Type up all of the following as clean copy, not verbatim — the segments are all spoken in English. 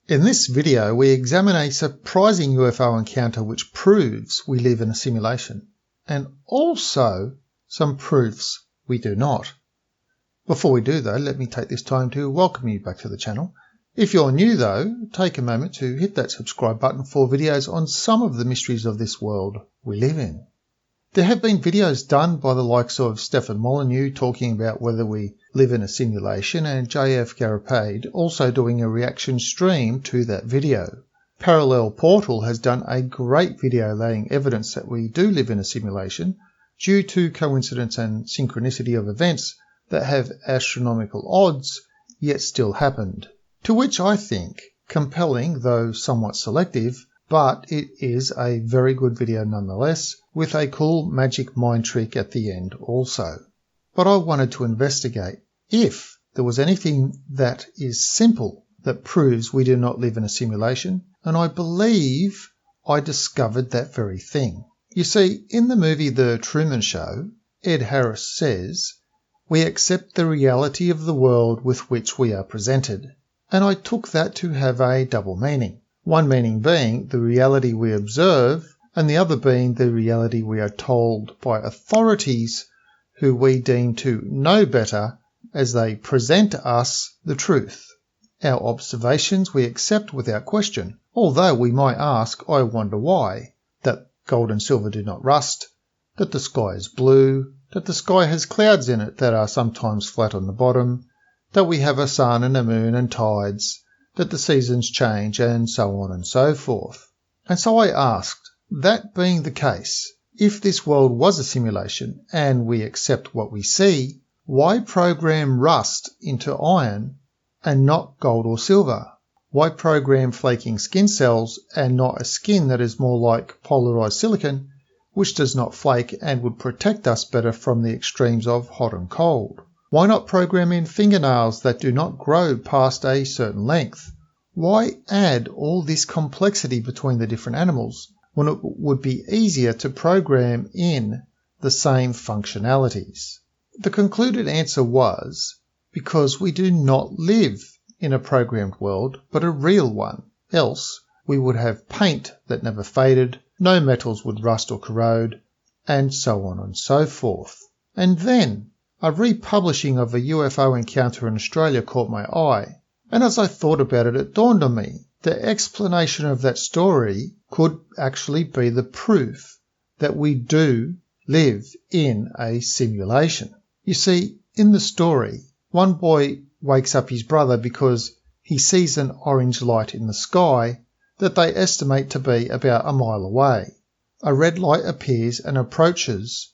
In this video, we examine a surprising UFO encounter which proves we live in a simulation, and also some proofs we do not. Before we do though, let me take this time to welcome you back to the channel. If you're new though, take a moment to hit that subscribe button for videos on some of the mysteries of this world we live in. There have been videos done by the likes of Stefan Molyneux talking about whether we live in a simulation, and JF Garipade also doing a reaction stream to that video. Parallel Portal has done a great video laying evidence that we do live in a simulation due to coincidence and synchronicity of events that have astronomical odds yet still happened. To which I think compelling, though somewhat selective, but it is a very good video nonetheless, with a cool magic mind trick at the end also. But I wanted to investigate if there was anything that is simple that proves we do not live in a simulation, and I believe I discovered that very thing. You see, in the movie The Truman Show, Ed Harris says, "We accept the reality of the world with which we are presented." And I took that to have a double meaning. One meaning being the reality we observe, and the other being the reality we are told by authorities who we deem to know better as they present us the truth. Our observations we accept without question, although we might ask, I wonder why, that gold and silver do not rust, that the sky is blue, that the sky has clouds in it that are sometimes flat on the bottom, that we have a sun and a moon and tides, that the seasons change, and so on and so forth. And so I asked, that being the case, if this world was a simulation and we accept what we see, why program rust into iron and not gold or silver? Why program flaking skin cells and not a skin that is more like polarized silicon, which does not flake and would protect us better from the extremes of hot and cold? Why not program in fingernails that do not grow past a certain length? Why add all this complexity between the different animals when it would be easier to program in the same functionalities? The concluded answer was because we do not live in a programmed world but a real one, else we would have paint that never faded, no metals would rust or corrode, and so on and so forth. And then a republishing of a UFO encounter in Australia caught my eye, and as I thought about it, it dawned on me the explanation of that story could actually be the proof that we do live in a simulation. You see, in the story, one boy wakes up his brother because he sees an orange light in the sky that they estimate to be about a mile away. A red light appears and approaches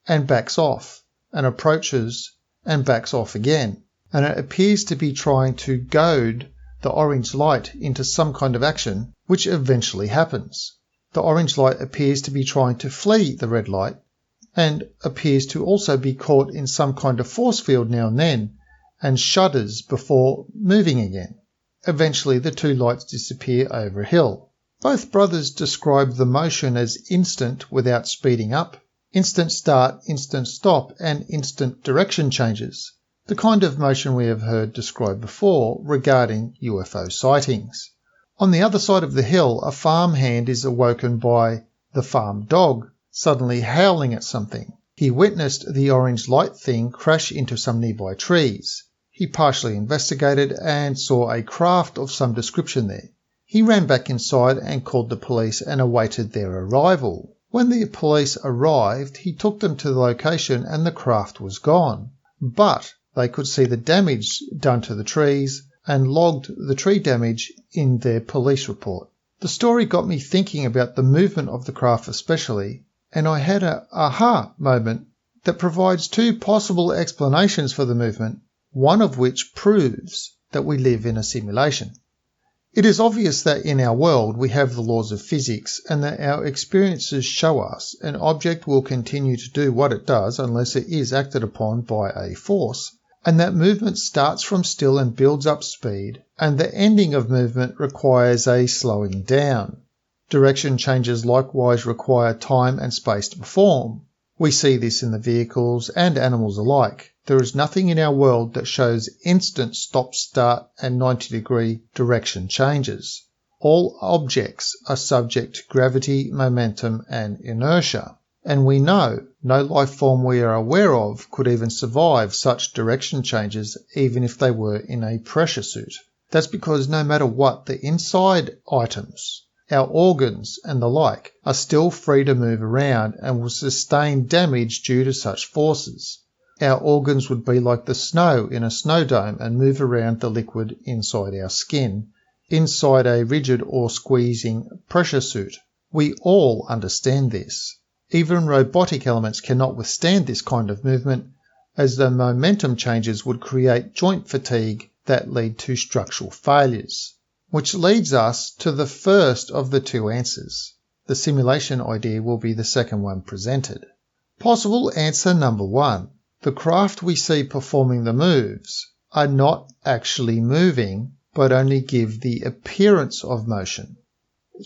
and backs off, and approaches and backs off again, and it appears to be trying to goad the orange light into some kind of action, which eventually happens. The orange light appears to be trying to flee the red light, and appears to also be caught in some kind of force field now and then, and shudders before moving again. Eventually the two lights disappear over a hill. Both brothers describe the motion as instant without speeding up, instant start, instant stop, and instant direction changes, the kind of motion we have heard described before regarding UFO sightings. On the other side of the hill, a farmhand is awoken by the farm dog suddenly howling at something. He witnessed the orange light thing crash into some nearby trees. He partially investigated and saw a craft of some description there. He ran back inside and called the police and awaited their arrival. When the police arrived, he took them to the location and the craft was gone. But they could see the damage done to the trees and logged the tree damage in their police report. The story got me thinking about the movement of the craft especially, and I had an aha moment that provides two possible explanations for the movement, one of which proves that we live in a simulation. It is obvious that in our world we have the laws of physics and that our experiences show us an object will continue to do what it does unless it is acted upon by a force, and that movement starts from still and builds up speed, and the ending of movement requires a slowing down. Direction changes likewise require time and space to perform, We see this in the vehicles and animals alike. There is nothing in our world that shows instant stop-start and 90-degree direction changes. All objects are subject to gravity, momentum, and inertia. And we know no life form we are aware of could even survive such direction changes even if they were in a pressure suit. That's because no matter what, the inside items, our organs and the like, are still free to move around and will sustain damage due to such forces. Our organs would be like the snow in a snow dome and move around the liquid inside our skin, inside a rigid or squeezing pressure suit. We all understand this. Even robotic elements cannot withstand this kind of movement, as the momentum changes would create joint fatigue that lead to structural failures. Which leads us to the first of the two answers. The simulation idea will be the second one presented. Possible answer number 1. The craft we see performing the moves are not actually moving, but only give the appearance of motion.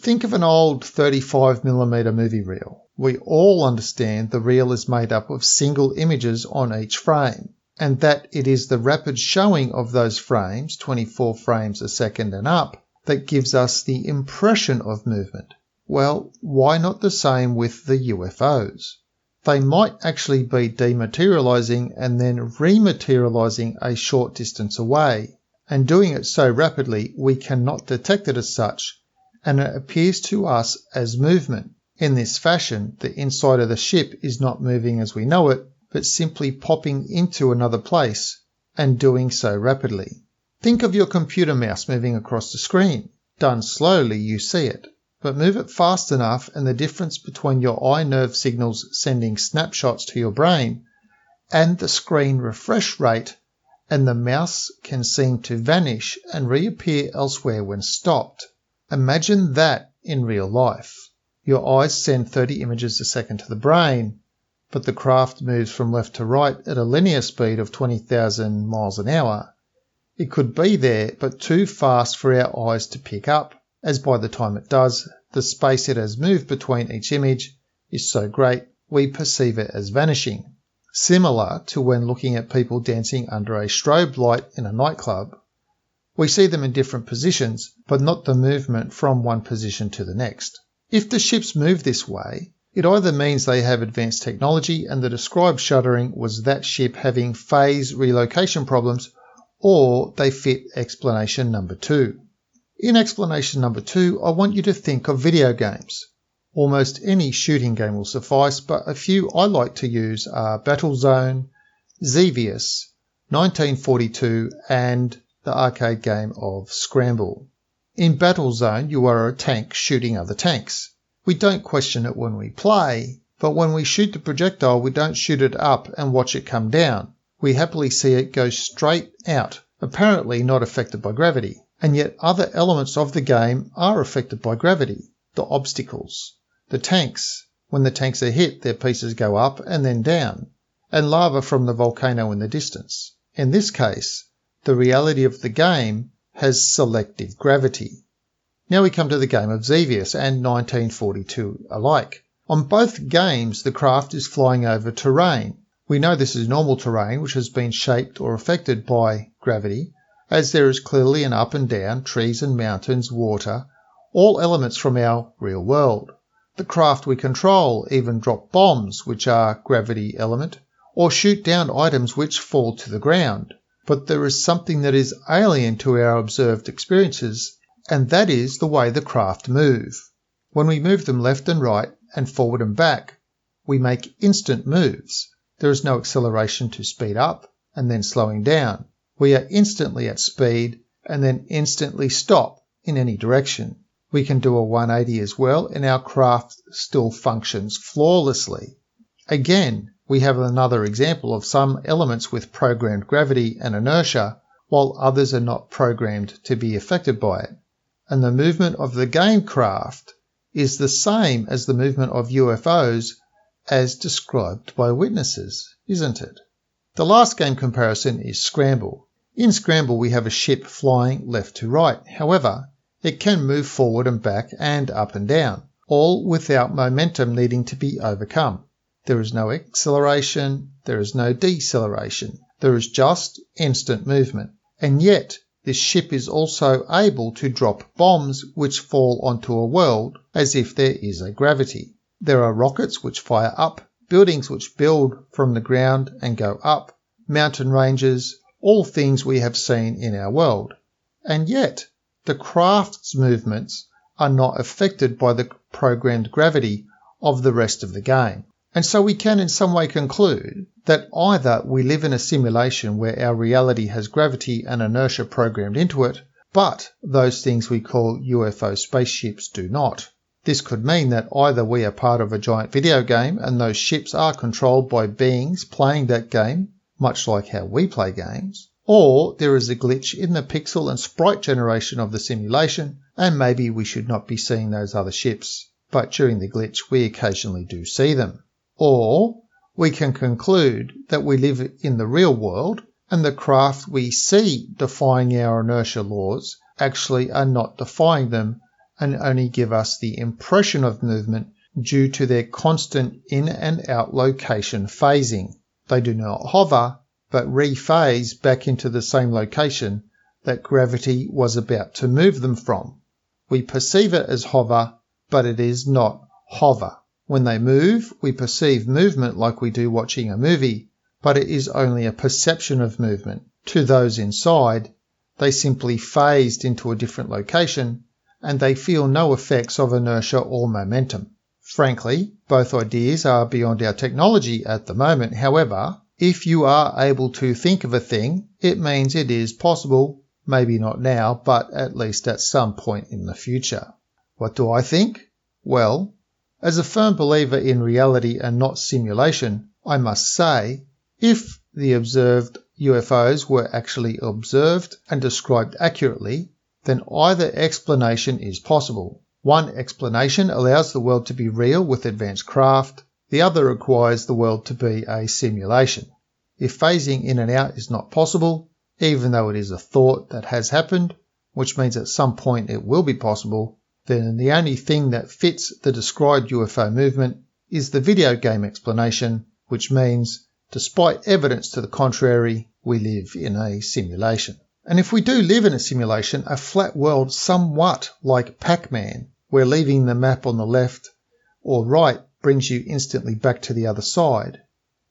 Think of an old 35mm movie reel. We all understand the reel is made up of single images on each frame, and that it is the rapid showing of those frames, 24 frames a second and up, that gives us the impression of movement. Well, why not the same with the UFOs? They might actually be dematerializing and then rematerializing a short distance away, and doing it so rapidly we cannot detect it as such, and it appears to us as movement. In this fashion, the inside of the ship is not moving as we know it, but simply popping into another place, and doing so rapidly. Think of your computer mouse moving across the screen. Done slowly, you see it, but move it fast enough and the difference between your eye nerve signals sending snapshots to your brain and the screen refresh rate, and the mouse can seem to vanish and reappear elsewhere when stopped. Imagine that in real life. Your eyes send 30 images a second to the brain, but the craft moves from left to right at a linear speed of 20,000 miles an hour. It could be there, but too fast for our eyes to pick up, as by the time it does, the space it has moved between each image is so great we perceive it as vanishing. Similar to when looking at people dancing under a strobe light in a nightclub. We see them in different positions, but not the movement from one position to the next. If the ships move this way, it either means they have advanced technology and the described shuddering was that ship having phase relocation problems, or they fit explanation number 2. In explanation number 2, I want you to think of video games. Almost any shooting game will suffice, but a few I like to use are Battlezone, Xevious, 1942, and the arcade game of Scramble. In Battlezone, you are a tank shooting other tanks. We don't question it when we play, but when we shoot the projectile, we don't shoot it up and watch it come down. We happily see it go straight out, apparently not affected by gravity. And yet other elements of the game are affected by gravity. The obstacles. The tanks. When the tanks are hit, their pieces go up and then down. And lava from the volcano in the distance. In this case, the reality of the game has selective gravity. Now we come to the game of Xevious and 1942 alike. On both games, the craft is flying over terrain. We know this is normal terrain which has been shaped or affected by gravity, as there is clearly an up and down, trees and mountains, water, all elements from our real world. The craft we control even drop bombs, which are gravity element, or shoot down items which fall to the ground. But there is something that is alien to our observed experiences, and that is the way the craft move. When we move them left and right and forward and back, we make instant moves. There is no acceleration to speed up and then slowing down. We are instantly at speed and then instantly stop in any direction. We can do a 180 as well, and our craft still functions flawlessly. Again, we have another example of some elements with programmed gravity and inertia, while others are not programmed to be affected by it. And the movement of the game craft is the same as the movement of UFOs as described by witnesses, isn't it? The last game comparison is Scramble. In Scramble we have a ship flying left to right. However, it can move forward and back and up and down, all without momentum needing to be overcome. There is no acceleration, there is no deceleration. There is just instant movement. And yet, this ship is also able to drop bombs which fall onto a world as if there is a gravity. There are rockets which fire up, buildings which build from the ground and go up, mountain ranges, all things we have seen in our world. And yet, the craft's movements are not affected by the programmed gravity of the rest of the game. And so we can in some way conclude that either we live in a simulation where our reality has gravity and inertia programmed into it, but those things we call UFO spaceships do not. This could mean that either we are part of a giant video game and those ships are controlled by beings playing that game, much like how we play games, or there is a glitch in the pixel and sprite generation of the simulation and maybe we should not be seeing those other ships, but during the glitch we occasionally do see them. Or we can conclude that we live in the real world and the craft we see defying our inertia laws actually are not defying them and only give us the impression of movement due to their constant in and out location phasing. They do not hover, but re-phase back into the same location that gravity was about to move them from. We perceive it as hover, but it is not hover. When they move, we perceive movement like we do watching a movie, but it is only a perception of movement. To those inside, they simply phased into a different location, and they feel no effects of inertia or momentum. Frankly, both ideas are beyond our technology at the moment. However, if you are able to think of a thing, it means it is possible, maybe not now, but at least at some point in the future. What do I think? Well, as a firm believer in reality and not simulation, I must say, if the observed UFOs were actually observed and described accurately, then either explanation is possible. One explanation allows the world to be real with advanced craft, the other requires the world to be a simulation. If phasing in and out is not possible, even though it is a thought that has happened, which means at some point it will be possible, then the only thing that fits the described UFO movement is the video game explanation, which means, despite evidence to the contrary, we live in a simulation. And if we do live in a simulation, a flat world somewhat like Pac-Man, where leaving the map on the left or right brings you instantly back to the other side,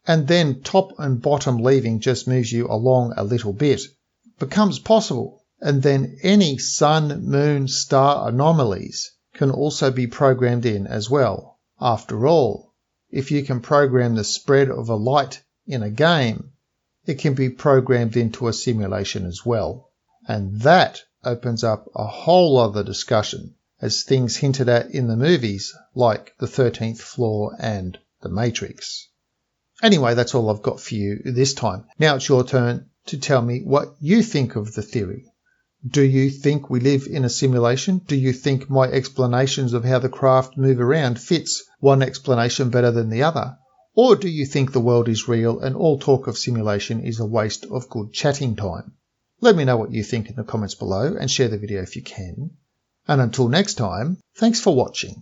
and then top and bottom leaving just moves you along a little bit, becomes possible. And then any sun, moon, star anomalies can also be programmed in as well. After all, if you can program the spread of a light in a game, it can be programmed into a simulation as well. And that opens up a whole other discussion as things hinted at in the movies like The 13th Floor and The Matrix. Anyway, that's all I've got for you this time. Now it's your turn to tell me what you think of the theory. Do you think we live in a simulation? Do you think my explanations of how the craft move around fits one explanation better than the other? Or do you think the world is real and all talk of simulation is a waste of good chatting time? Let me know what you think in the comments below and share the video if you can. And until next time, thanks for watching.